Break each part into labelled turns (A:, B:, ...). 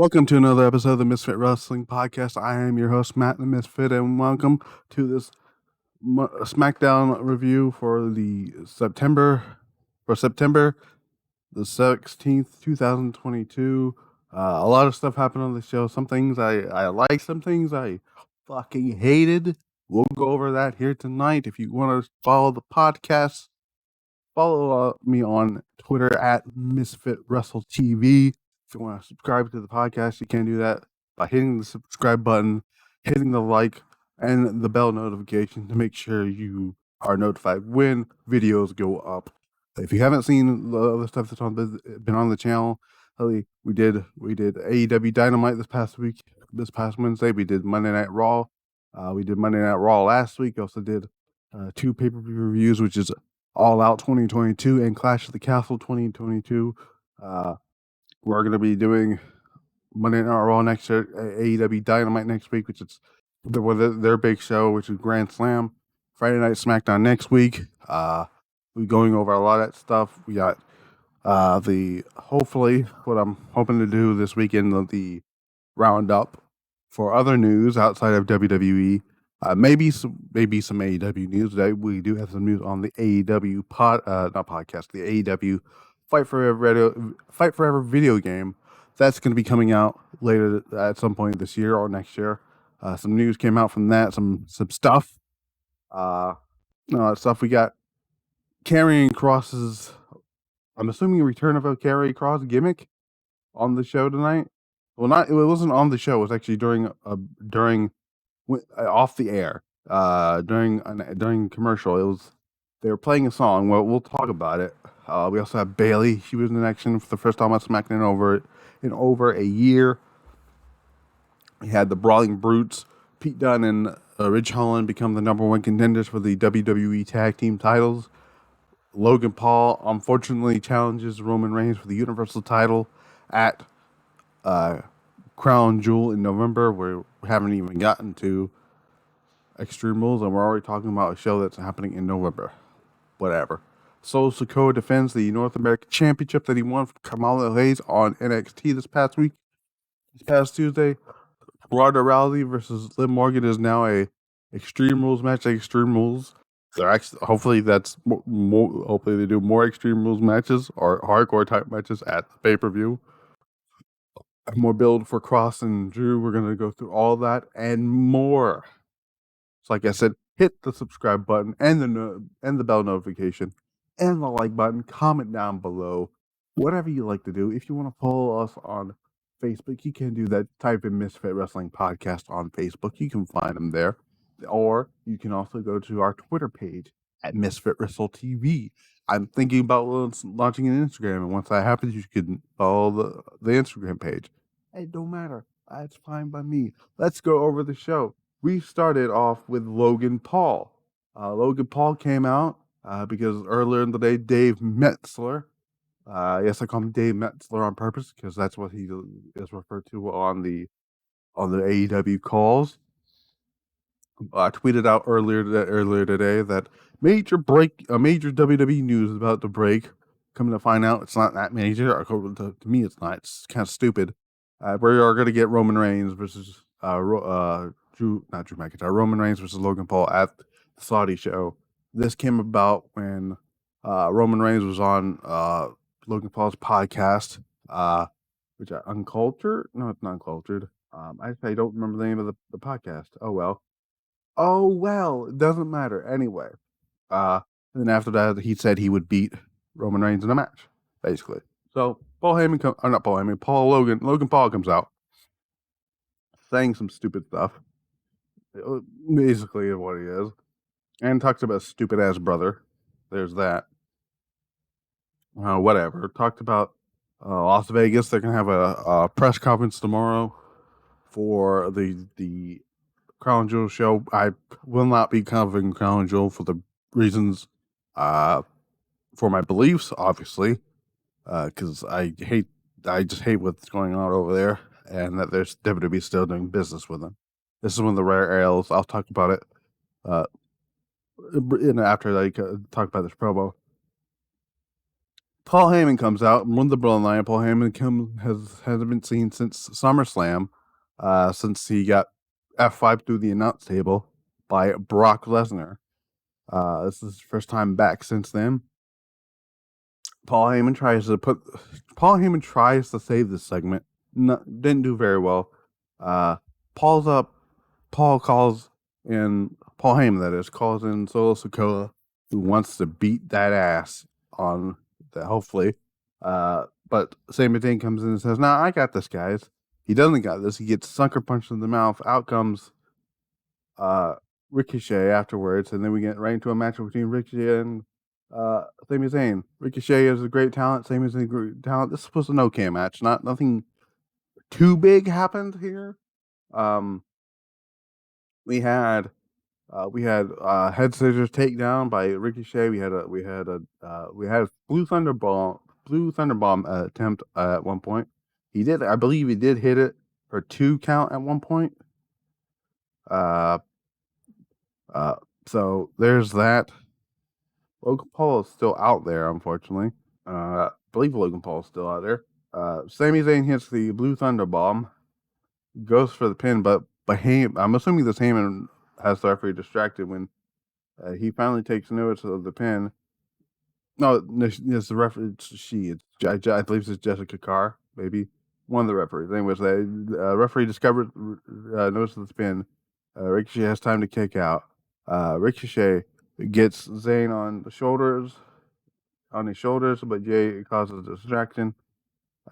A: Welcome to another episode of the Misfit Wrestling Podcast. I am your host, Matt the Misfit, and welcome to this SmackDown review for September the 16th, 2022. A lot of stuff happened on the show. Some things I like, some things I fucking hated. We'll go over that here tonight. If you want to follow the podcast, follow me on Twitter at Misfit Wrestle TV. If you want to subscribe to the podcast, you can do that by hitting the subscribe button, hitting the like, and the bell notification to make sure you are notified when videos go up. If you haven't seen the other stuff that's been on the channel, we did AEW Dynamite this past Wednesday. We did Monday Night Raw. We did Monday Night Raw last week. Also did two pay-per-view reviews, which is All Out 2022 and Clash of the Castle 2022. We're going to be doing Monday Night Raw next year, AEW Dynamite next week, which is their big show, which is Grand Slam. Friday Night SmackDown next week. We're going over a lot of that stuff. We got hopefully what I'm hoping to do this weekend, the roundup for other news outside of WWE. Maybe some AEW news today. We do have some news on the AEW the AEW Fight Forever video game. That's going to be coming out later at some point this year or next year. Some news came out from that. Some stuff. Stuff we got. Karrion Kross's, I'm assuming, a return of a Karrion Kross gimmick on the show tonight. Well, it wasn't on the show. It was actually during off the air during commercial. They were playing a song. Well, we'll talk about it. We also have Bayley. She was in action for the first time on SmackDown in over a year. We had the Brawling Brutes, Pete Dunne and Ridge Holland, become the number one contenders for the WWE Tag Team Titles. Logan Paul unfortunately challenges Roman Reigns for the Universal title at Crown Jewel in November. We haven't even gotten to Extreme Rules, and we're already talking about a show that's happening in November. Whatever. So Sikoa defends the North American Championship that he won from Kamala Hayes on NXT this past Tuesday. Ronda Rousey versus Liv Morgan is now a Extreme Rules match at Extreme Rules. Hopefully they do more Extreme Rules matches or hardcore type matches at the pay-per-view. More build for Kross and Drew. We're going to go through all that and more. So like I said, hit the subscribe button and the bell notification and the like button. Comment down below. Whatever you like to do. If you want to follow us on Facebook, you can do that. Type in Misfit Wrestling Podcast on Facebook. You can find them there. Or you can also go to our Twitter page at Misfit Wrestle TV. I'm thinking about launching an Instagram, and once that happens, you can follow the Instagram page. It don't matter. That's fine by me. Let's go over the show. We started off with Logan Paul. Logan Paul came out because earlier in the day, Dave Metzler, yes, I call him Dave Metzler on purpose because that's what he is referred to on the AEW calls. I tweeted out earlier today that major WWE news is about to break. Coming to find out, it's not that major. To me, it's not. It's kind of stupid. We are going to get Roman Reigns versus Roman Reigns versus Logan Paul at the Saudi show. This came about when Roman Reigns was on Logan Paul's podcast, which Uncultured? No, it's not Uncultured. I don't remember the name of the podcast. Oh well, it doesn't matter. Anyway, and then after that, he said he would beat Roman Reigns in a match, basically. So Logan Paul comes out saying some stupid stuff, basically what he is, and talks about stupid ass brother. There's that. Whatever. Talked about Las Vegas. They're gonna have a press conference tomorrow for the Crown Jewel show. I will not be covering Crown Jewel for the reasons for my beliefs, obviously, because I just hate what's going on over there, and that there's WWE still doing business with them. This is one of the rare areas. I'll talk about it after I talk about this promo. Paul Heyman comes out and won the Bloodline. Paul Heyman hasn't been seen since SummerSlam, since he got F5 through the announce table by Brock Lesnar. This is his first time back since then. Paul Heyman tries to save this segment. Didn't do very well. Paul Heyman, that is, calls in Solo Sikoa, who wants to beat that ass on that, hopefully. But Sami Zayn comes in and says, "Nah, I got this, guys." He doesn't got this. He gets sucker punched in the mouth. Out comes Ricochet afterwards, and then we get right into a match between Ricochet and Sami Zayn. Ricochet is a great talent. Sami Zayn is a great talent. This was an okay match. Nothing too big happened here. We had head scissors takedown by Ricochet. We had a blue thunder bomb attempt at one point. I believe he did hit it for 2 count at one point. So there's that. Logan Paul is still out there, unfortunately. I believe Logan Paul is still out there. Sami Zayn hits the blue thunder bomb, goes for the pin, but I'm assuming this Heyman has the referee distracted when he finally takes notice of the pin. No, it's the referee. I believe it's Jessica Carr, maybe one of the referees. Anyways, the referee discovered notice of the pin. Ricochet has time to kick out. Ricochet gets Zayn on his shoulders, but Jay causes a distraction.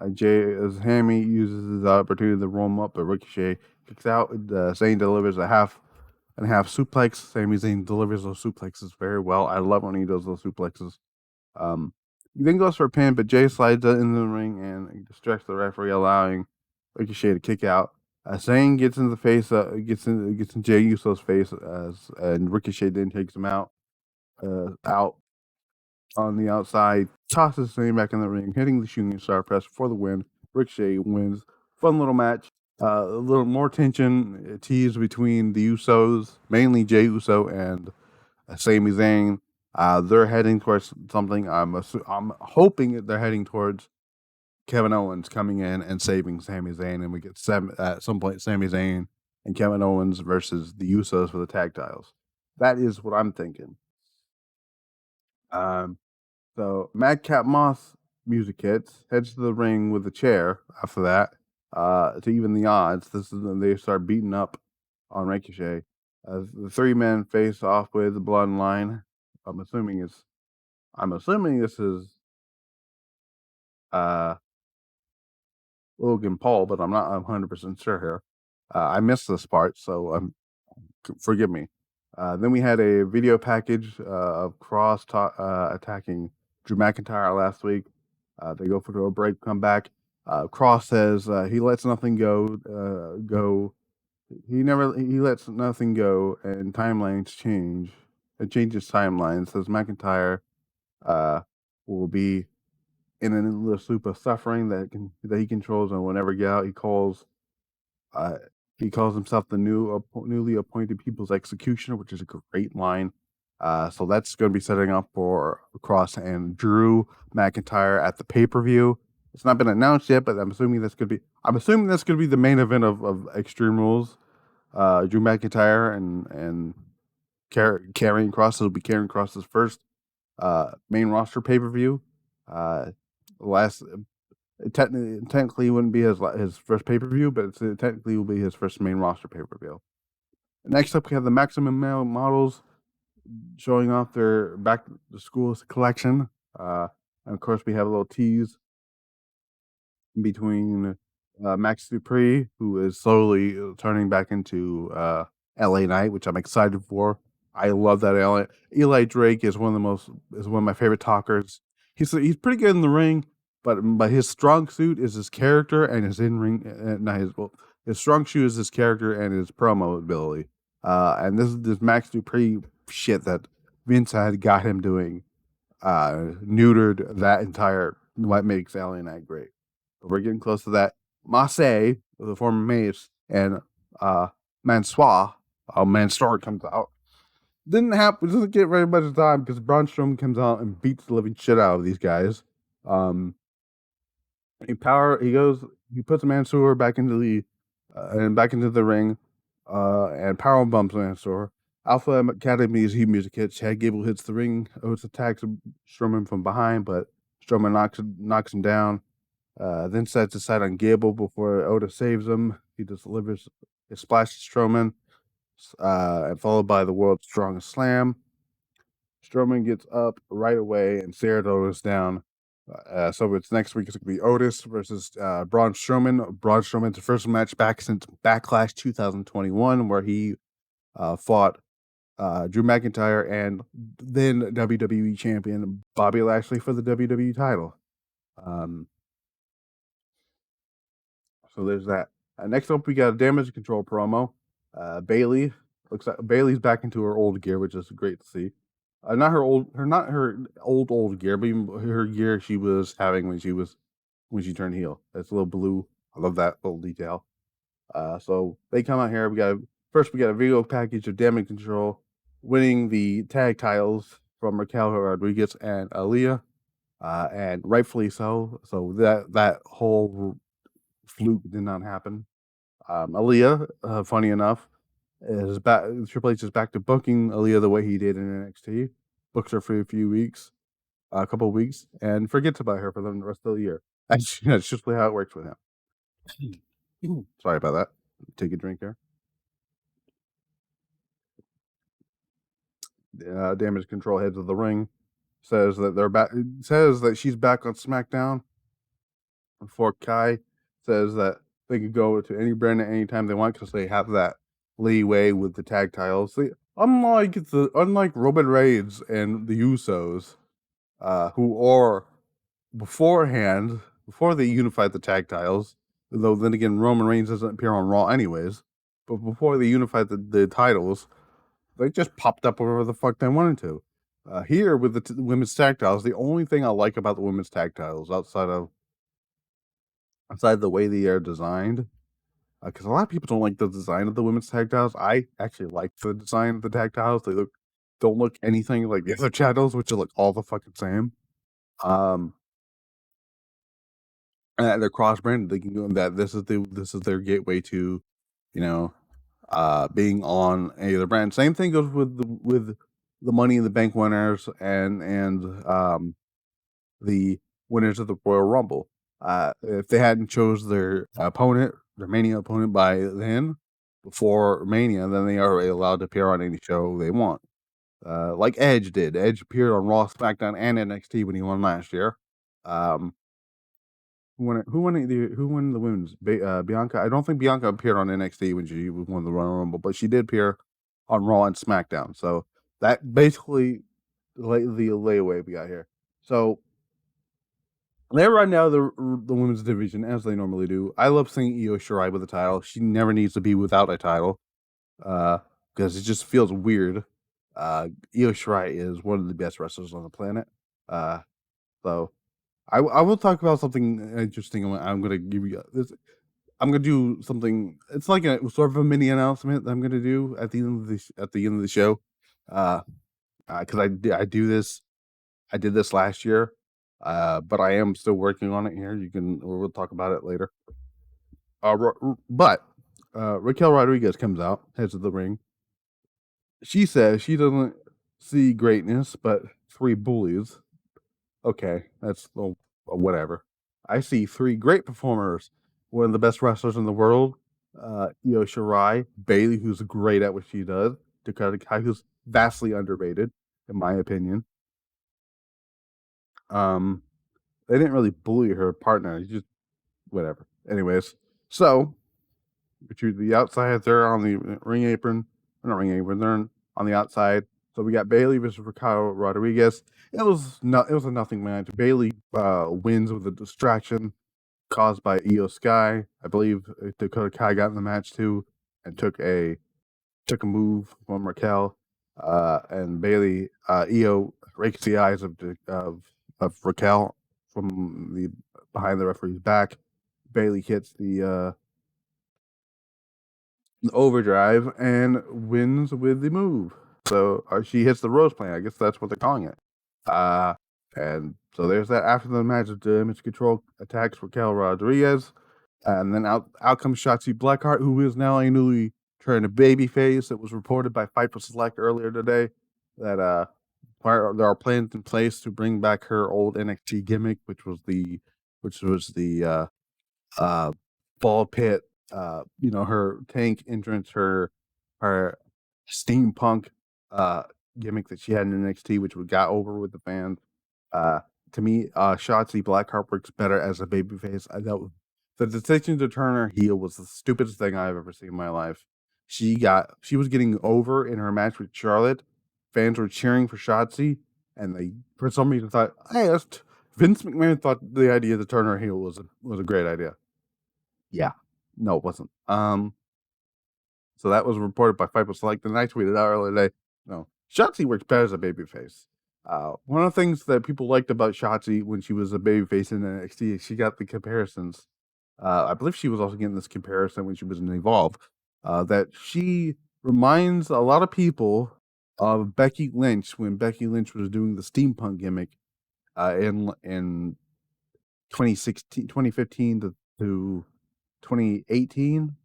A: Hammy uses his opportunity to roll him up, but Ricochet kicks out. Zayn delivers a half suplex. Sami Zayn delivers those suplexes very well. I love when he does those suplexes. He then goes for a pin, but Jay slides in the ring and distracts the referee, allowing Ricochet to kick out. Zayn gets in the face, gets in Jay Uso's face, and Ricochet then takes him out on the outside, tosses Zayn back in the ring, hitting the shooting star press for the win. Ricochet wins. Fun little match. A little more tension teased between the Usos, mainly Jay Uso and Sami Zayn. They're heading towards something. I'm hoping that they're heading towards Kevin Owens coming in and saving Sami Zayn, and we get at some point Sami Zayn and Kevin Owens versus the Usos for the tag titles. That is what I'm thinking. So Madcap Moss music hits, heads to the ring with a chair after that, to even the odds. They start beating up on Ricochet. The 3 men face off with the Bloodline. I'm assuming this is Logan Paul, but I'm not 100% sure here. I missed this part, so forgive me. Then we had a video package of Kross attacking Drew McIntyre last week. They go for a break, come back. Kross says he lets nothing go. He lets nothing go, and timelines change. It changes timelines. Says McIntyre will be in an endless loop of suffering that he controls and will never get out. He calls himself the newly appointed People's Executioner, which is a great line. So that's going to be setting up for Kross and Drew McIntyre at the pay-per-view. It's not been announced yet, but I'm assuming that's going to be the main event of Extreme Rules. Drew McIntyre and Karrion Kross. It'll be Karrion Kross's first main roster pay-per-view. Technically wouldn't be his first pay-per-view, but it technically will be his first main roster pay-per-view. Next up, we have the Maximum Male Models showing off their back to school collection. And of course, we have a little tease between Max Dupree, who is slowly turning back into LA Knight, which I'm excited for. I love that Eli Drake is one of my favorite talkers. He's pretty good in the ring, but his strong suit is his character and his in-ring. His strong suit is his character and his promo ability. And this Max Dupree shit that Vince had got him doing neutered that entire what makes LA Knight great. But we're getting close to that. Massey, the former Mace, and Mansoor comes out. Doesn't get very much time because Braun Strowman comes out and beats the living shit out of these guys. He puts Mansoor back into the ring, and power bumps Mansoor. Alpha Academy's Heat Music hits. Chad Gable hits the ring. Otis attacks Strowman from behind, but Strowman knocks him down. Then sets his sight on Gable before Otis saves him. He just delivers a splash to Strowman, and followed by the world's strongest slam. Strowman gets up right away and stares Otis down. So it's next week. It's going to be Otis versus Braun Strowman. Braun Strowman's first match back since Backlash 2021, where he fought Drew McIntyre and then WWE champion Bobby Lashley for the WWE title. So there's that. Next up, we got a Damage Control promo. Bayley looks like Bayley's back into her old gear, which is great to see. Not her old gear, but her gear she was having when she turned heel. It's a little blue. I love that little detail. So they come out here. We got a video package of Damage Control winning the tag titles from Raquel Rodriguez and Aaliyah, and rightfully so. So that whole fluke did not happen. Aaliyah, funny enough, is back. Triple H is back to booking Aaliyah the way he did in NXT. Books her for a couple of weeks, and forgets about her for the rest of the year. That's just how it works with him. Sorry about that. Take a drink here. Damage Control heads of the ring says that they're back. Says that she's back on SmackDown. Before Kai says that they could go to any brand at any time they want because they have that leeway with the tag titles. Unlike Roman Reigns and the Usos, who are beforehand before they unified the tag titles. Though then again, Roman Reigns doesn't appear on Raw anyways. But before they unified the titles, they just popped up wherever the fuck they wanted to. Here with the women's tag titles, the only thing I like about the women's tag titles outside the way they are designed, because a lot of people don't like the design of the women's tag titles. I actually like the design of the tag titles. They don't look anything like the other titles, which look all the fucking same. And they're cross branded. They can go that this is their gateway to, being on any other brand. Same thing goes with the Money in the Bank winners and the winners of the Royal Rumble. If they hadn't chose their Mania opponent by then, before Mania, then they are allowed to appear on any show they want. Like Edge did. Edge appeared on Raw, SmackDown, and NXT when he won last year. Who won the women's? Bianca. I don't think Bianca appeared on NXT when she won the Royal Rumble, but she did appear on Raw and SmackDown. So that basically the layaway we got here. So they're right now the women's division as they normally do. I love seeing Io Shirai with a title. She never needs to be without a title, because it just feels weird. Io Shirai is one of the best wrestlers on the planet. So I will talk about something interesting. I'm going to give you this. I'm going to do something. It's like a sort of a mini announcement that I'm going to do at the end of the show. Because I do this. I did this last year, but I am still working on it here. We'll talk about it later. But Raquel Rodriguez comes out, heads of the ring. She says she doesn't see greatness, but 3 bullies. Okay, that's whatever. I see 3 great performers. One of the best wrestlers in the world, Io Shirai, Bayley, who's great at what she does, Dakota Kai, who's vastly underrated, in my opinion. They didn't really bully her partner. It's just whatever. Anyways, so to the outside, they're on the ring apron. Not ring apron. They're on the outside. So we got Bayley versus Raquel Rodriguez. It was a nothing match. Bayley wins with a distraction caused by Io Sky. I believe Dakota Kai got in the match too and took a move from Raquel. And Bayley Io rakes the eyes of Raquel from behind the referee's back. Bayley hits the overdrive and wins with the move. So she hits the Rose Plant. I guess that's what they're calling it. And so there's that. After the match, the Damage Control attacks Raquel Rodriguez. And then out comes Shotzi Blackheart, who is now a newly turned babyface. It was reported by Fight for Select earlier today that there are plans in place to bring back her old NXT gimmick, which was the ball pit, her tank entrance, her steampunk gimmick that she had in NXT, which we got over with the fans. To me, Shotzi Blackheart works better as a babyface. The decision to turn her heel was the stupidest thing I've ever seen in my life. She was getting over in her match with Charlotte. Fans were cheering for Shotzi, and they for some reason thought, "Hey, Vince McMahon thought the idea to turn her heel was a great idea." Yeah, no, it wasn't. So that was reported by Fight for Select, and I tweeted out earlier today. No, Shotzi works better as a babyface. One of the things that people liked about Shotzi when she was a babyface in NXT, she got the comparisons. I believe she was also getting this comparison when she was in Evolve. That she reminds a lot of people of Becky Lynch when Becky Lynch was doing the steampunk gimmick in 2015 to 2018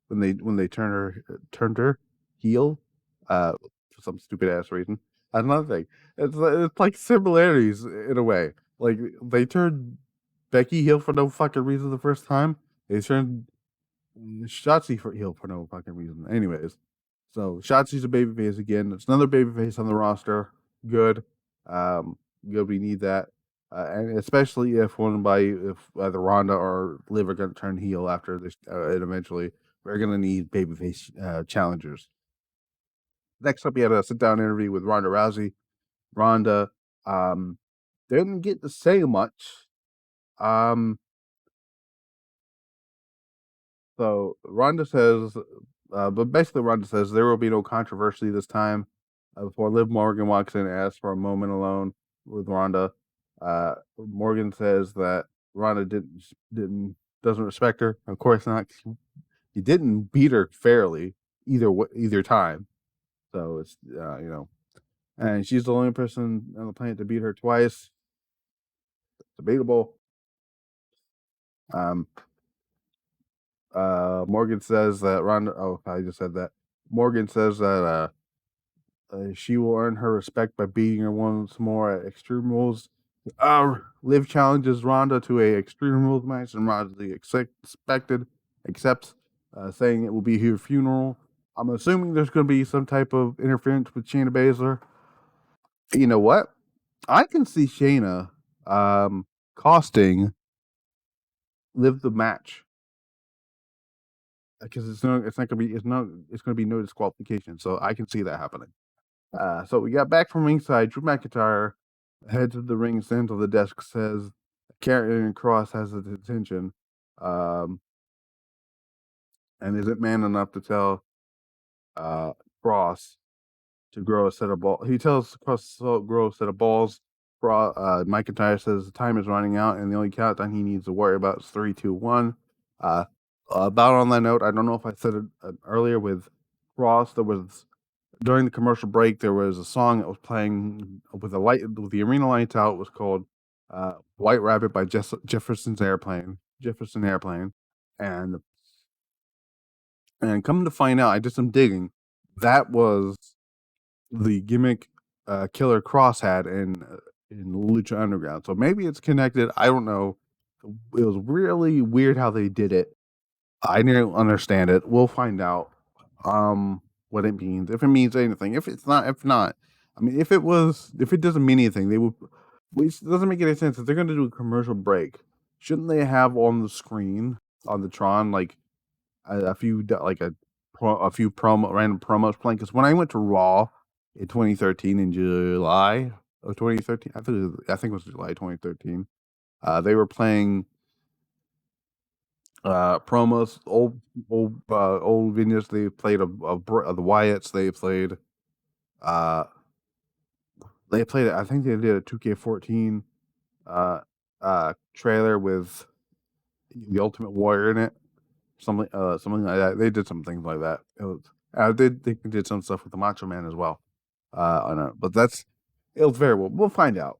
A: when they turned her heel for some stupid ass reason. Another thing, it's like similarities in a way. Like they turned Becky heel for no fucking reason the first time. They turned Shotzi for heel for no fucking reason. Anyways, so Shotzi's a babyface again. It's another babyface on the roster. Good, good. We need that, and especially if either Ronda or Liv are going to turn heel after this, and eventually we're going to need babyface challengers. Next up, we had a sit-down interview with Ronda Rousey. Ronda didn't get to say much. So Ronda says, but basically Ronda says there will be no controversy this time. Before Liv Morgan walks in and asks for a moment alone with Ronda, Morgan says that Ronda doesn't respect her. Of course not. He didn't beat her fairly either time. So it's and she's the only person on the planet to beat her twice. Debatable. Morgan says that Ronda. Oh, I just said that. Morgan says that she will earn her respect by beating her once more at Extreme Rules. Liv challenges Ronda to a Extreme Rules match, and Ronda accepts, saying it will be her funeral. I'm assuming there's going to be some type of interference with Shayna Baszler. You know what? I can see Shayna costing Liv the match because it's going to be no disqualification. So I can see that happening. So we got back from ringside. Drew McIntyre heads to the ring, stands on the desk, says Karrion Kross has his attention, and isn't man enough to tell Kross to grow a set of balls. He tells Kross to grow a set of balls. McIntyre says the time is running out, and the only countdown he needs to worry about is 3, 2, 1. About on that note, I don't know if I said it earlier with Kross. There was during the commercial break, there was a song that was playing with the arena lights out. It was called "White Rabbit" by Jefferson Airplane, and come to find out, I did some digging. That was the gimmick Killer Kross had in Lucha Underground. So maybe it's connected. I don't know. It was really weird how they did it. I didn't understand it. We'll find out what it means. If it means anything. If not. I mean, if it doesn't mean anything, they would. Which doesn't make any sense. If they're going to do a commercial break, shouldn't they have on the screen on the Tron like a few random promos playing? Because when I went to Raw in 2013 in July of 2013, I think it was July 2013. They were playing promos, old vignettes. They played of the Wyatts. They played I think they did a 2K14 trailer with the Ultimate Warrior in it, something like that. They did some things like that. They did some stuff with the Macho Man as well. I know, but It was very well. We'll find out.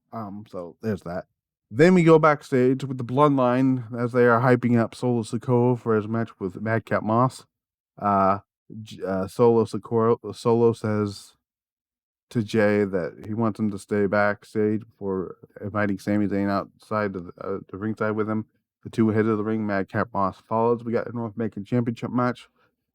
A: So there's that. Then we go backstage with the Bloodline as they are hyping up Solo Sikoa for his match with Madcap Moss. Uh, Solo says to Jay that he wants him to stay backstage before inviting Sami Zayn outside the ringside with him. The two head of the ring, Madcap Moss follows. We got a North American Championship match.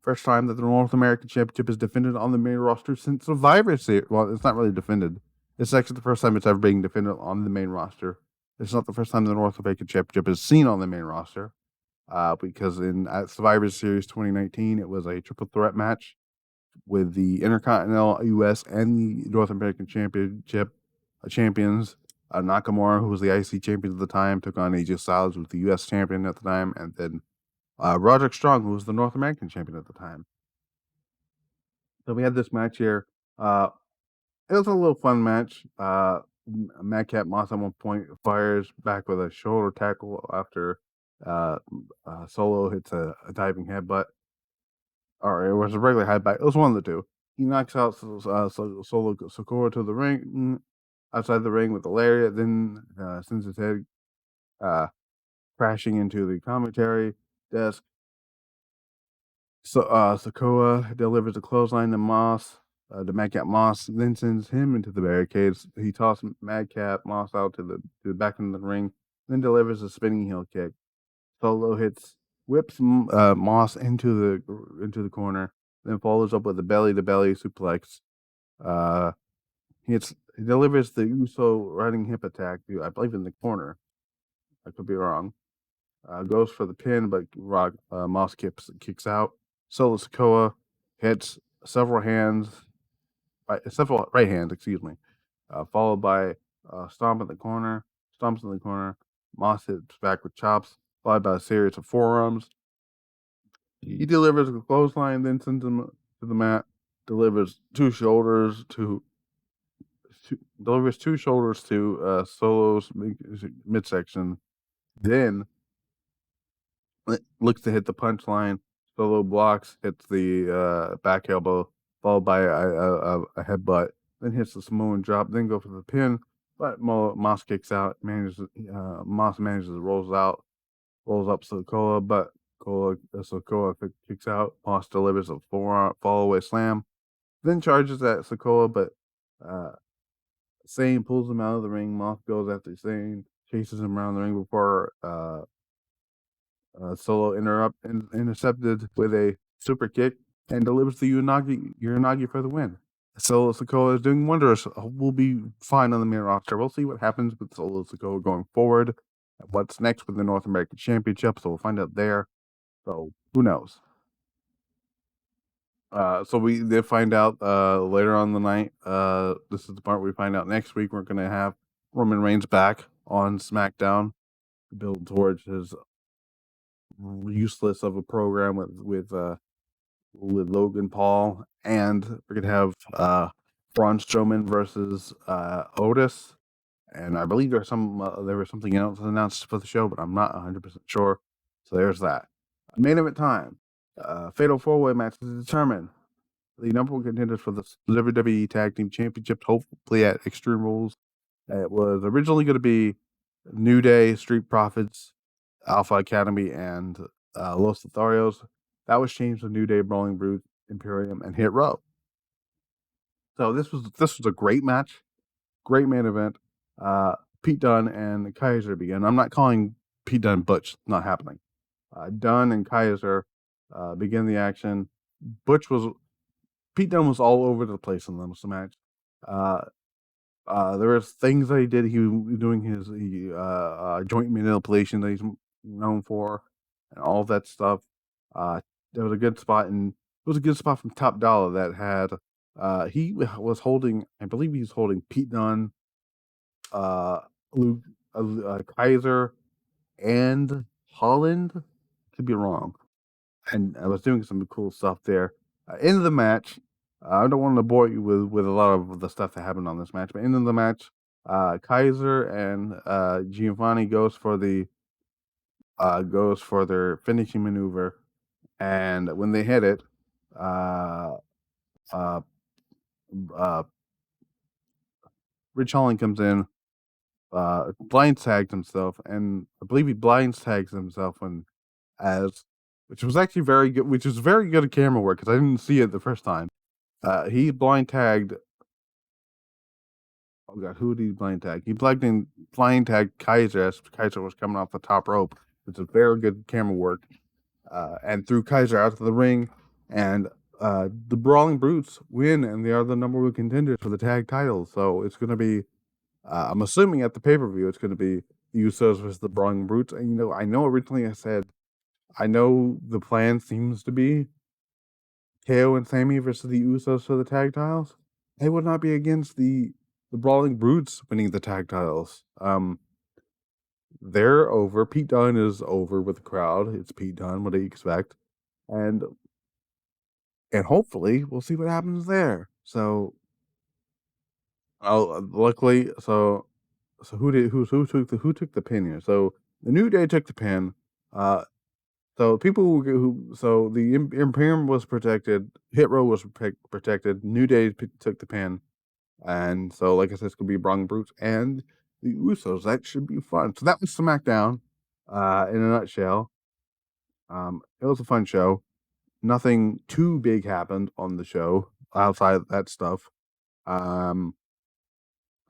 A: First time that the North American Championship is defended on the main roster since Survivor Series. Well, it's not really defended. It's actually the first time it's ever being defended on the main roster. It's not the first time the North American Championship is seen on the main roster. Because at Survivor Series 2019, it was a triple threat match with the Intercontinental, US, and the North American Championship champions. Nakamura, who was the IC champion at the time, took on AJ Styles, who was the US champion at the time, and then Roderick Strong, who was the North American champion at the time. So we had this match here. It was a little fun match. Madcap Moss at one point fires back with a shoulder tackle after Solo hits a diving headbutt. Or it was a regular headbutt. It was one of the two. He knocks out Solo Sikoa to the ring, outside the ring with the lariat, then sends his head crashing into the commentary desk. So Sikoa delivers a clothesline to Moss, to Madcap Moss, then sends him into the barricades. He tosses Madcap Moss out to the back end of the ring, then delivers a spinning heel kick. Solo whips Moss into the corner, then follows up with a belly to belly suplex. He delivers the Uso riding hip attack, I believe in the corner. I could be wrong. Goes for the pin, but Moss kicks out. Solo Sikoa hits several right hands, followed by stomps in the corner. Moss hits back with chops, followed by a series of forearms. He delivers a clothesline, then sends him to the mat. Delivers two shoulders to Solo's midsection. Then looks to hit the punchline. Solo blocks, hits the back elbow, followed by a headbutt. Then hits the Samoan drop. Then go for the pin, but Moss kicks out. Moss manages to rolls up Sikoa, but Sikoa kicks out. Moss delivers a fall-away slam. Then charges at Sikoa, but Sane pulls him out of the ring. Moss goes after Sane, chases him around the ring before Solo intercepted with a super kick and delivers the Uranagi for the win. Solo Sikoa is doing wonders. We'll be fine on the main roster. We'll see what happens with Solo Sikoa going forward. What's next with the North American Championship? So we'll find out there. So who knows? So we did find out later on the night. This is the part we find out next week. We're going to have Roman Reigns back on SmackDown to build towards his useless of a program with Logan Paul, and we're gonna have Braun Strowman versus Otis, and I believe there was something else announced for the show, but I'm not 100% sure. So there's that. Main event time. Fatal 4-way match to determine the number one contenders for the WWE Tag Team Championship, hopefully at Extreme Rules. It was originally going to be New Day, Street Profits, Alpha Academy, and Los Lotharios. That was changed to New Day, Brawling Brutes, Imperium, and Hit Row. So this was a great match, great main event. Pete Dunne and Kaiser began. I'm not calling Pete Dunne Butch. Not happening. Dunne and Kaiser begin the action. Pete Dunne was all over the place in this match. There was things that he did. He was doing his joint manipulation that he's known for, and all that stuff. There was a good spot, and it was a good spot from Top Dollar that had. He was holding, I believe he was holding Pete Dunne, Luke, Kaiser, and Holland. Could be wrong. And I was doing some cool stuff there. In the match, I don't want to bore you with a lot of the stuff that happened on this match, but in the match, Kaiser and Giovanni goes for their finishing maneuver, and when they hit it, uh, uh, Rich Holland comes in, blind tags himself, and I believe he blind tags himself as, which was actually very good, which was very good camera work because I didn't see it the first time. He blind tagged. Oh god, who did he blind tag? He blind tagged Kaiser as Kaiser was coming off the top rope, which is very good camera work. And threw Kaiser out of the ring, and the Brawling Brutes win, and they are the number one contenders for the tag titles. So it's going to be, I'm assuming at the pay-per-view, it's going to be the Usos versus the Brawling Brutes. And I know originally I said, I know the plan seems to be KO and Sammy versus the Usos for the tag titles. They would not be against the Brawling Brutes winning the tag titles. They're over. Pete Dunne is over with the crowd. It's Pete Dunne. What do you expect? And hopefully we'll see what happens there. So, luckily, so who took the pin here? So the New Day took the pin. So people so the Imperium was protected. Hit Row was protected. New Day took the pin, and so like I said, it's gonna be Brawling Brutes and the Usos. That should be fun. So that was SmackDown, in a nutshell. It was a fun show. Nothing too big happened on the show outside of that stuff.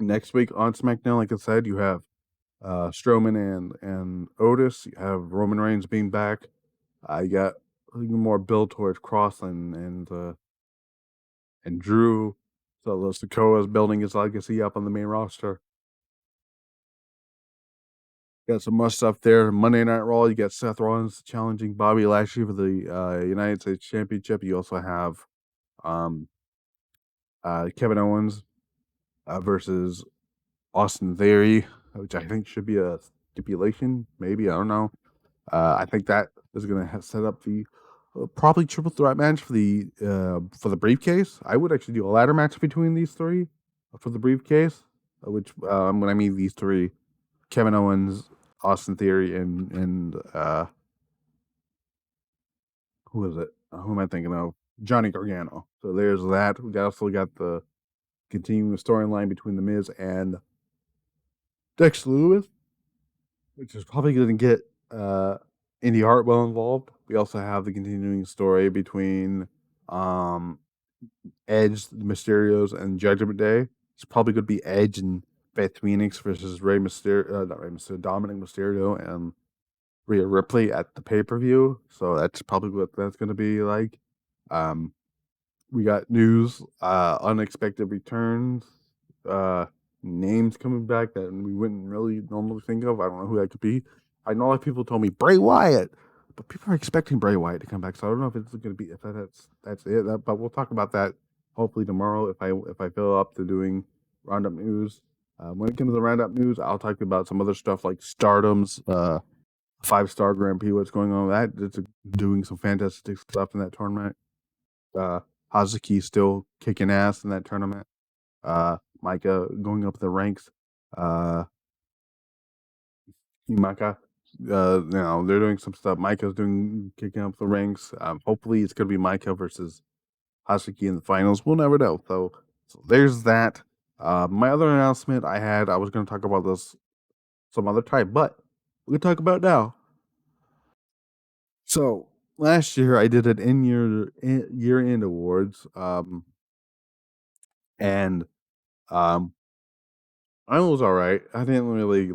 A: Next week on SmackDown, like I said, you have Strowman and Otis. You have Roman Reigns being back. You got more build towards Kross and Drew. So Sikoa is building his legacy up on the main roster. Got some more stuff there. Monday Night Raw, you got Seth Rollins challenging Bobby Lashley for the United States Championship. You also have Kevin Owens versus Austin Theory, which I think should be a stipulation. Maybe, I don't know. I think that is going to set up the probably triple threat match for the briefcase. I would actually do a ladder match between these three for the briefcase, which when I mean these three, Kevin Owens, Austin Theory, and who is it? Who am I thinking of? Johnny Gargano. So there's that. We also got the continuing storyline between The Miz and Dexter Lewis, which is probably going to get Indy Hartwell involved. We also have the continuing story between Edge, the Mysterios, and Judgment Day. It's probably going to be Edge and Beth Phoenix versus Rey Mysterio, not Rey Mysterio, Dominic Mysterio, and Rhea Ripley at the pay-per-view. So that's probably what that's going to be like. We got news, unexpected returns, names coming back that we wouldn't really normally think of. I don't know who that could be. I know a lot of people told me Bray Wyatt, but people are expecting Bray Wyatt to come back. So I don't know if it's going to be that's it. But we'll talk about that hopefully tomorrow if I feel up to doing roundup news. When it comes to the roundup news, I'll talk about some other stuff like Stardom's 5-star Grand Prix. What's going on with that? It's doing some fantastic stuff in that tournament. Hazuki still kicking ass in that tournament. Micah going up the ranks. Micah, they're doing some stuff. Micah's kicking up the ranks. Hopefully it's gonna be Micah versus Hazuki in the finals. We'll never know. So there's that. My other announcement I was gonna talk about this some other time, but we're gonna talk about now. So last year I did an year-end awards. And I was all right. I didn't really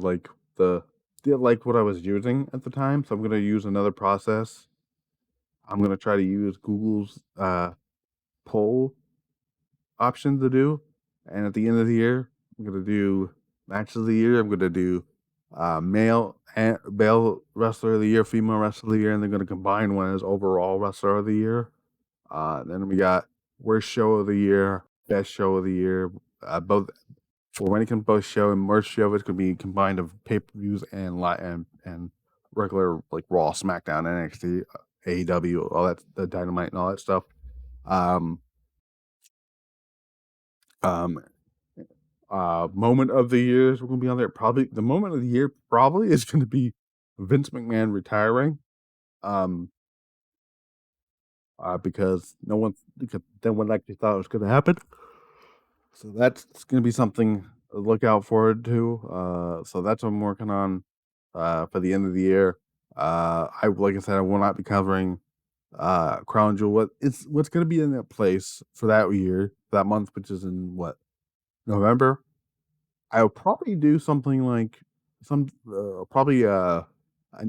A: didn't like what I was using at the time, so I'm gonna use another process. I'm gonna try to use Google's poll option to do, and at the end of the year, I'm gonna do match of the year. I'm gonna do male wrestler of the year, female wrestler of the year, and they're gonna combine one as overall wrestler of the year. Then we got worst show of the year, best show of the year. Both for when it comes to both show and merch show, it's gonna be combined of pay-per-views and regular like Raw, SmackDown, NXT, AEW, all that, the Dynamite and all that stuff. Moment of the year is gonna be on there. Probably the moment of the year probably is gonna be Vince McMahon retiring. Because no one actually thought it was gonna happen. So that's gonna be something look out forward to. So that's what I'm working on for the end of the year. Like I said, I will not be covering Crown Jewel. What's going to be in that place for that year, that month, which is in November. I'll probably do something like probably an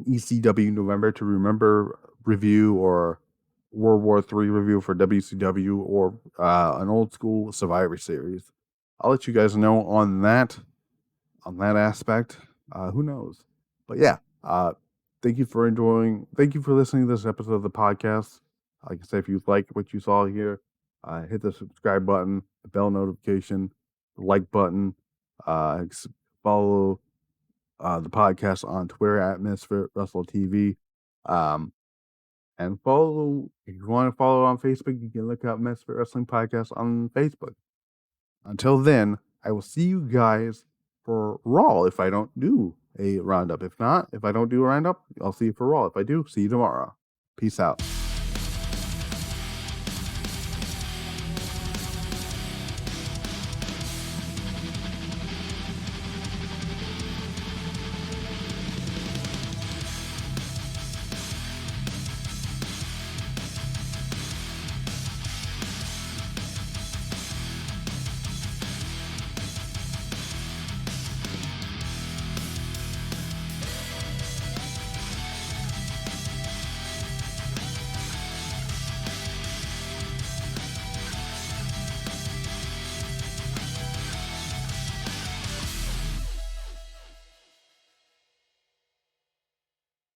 A: ECW November to Remember review, or World War III review for WCW, or an old school Survivor Series. I'll let you guys know on that aspect. Who knows? But yeah, thank you for listening to this episode of the podcast. Like I said, if you like what you saw here, hit the subscribe button, the bell notification, the like button, follow the podcast on Twitter at Misfit Russell TV. And if you want to follow on Facebook, you can look up Misfit Wrestling Podcast on Facebook. Until then, I will see you guys for Raw if I don't do a roundup. If I don't do a roundup, I'll see you for Raw. If I do, see you tomorrow. Peace out.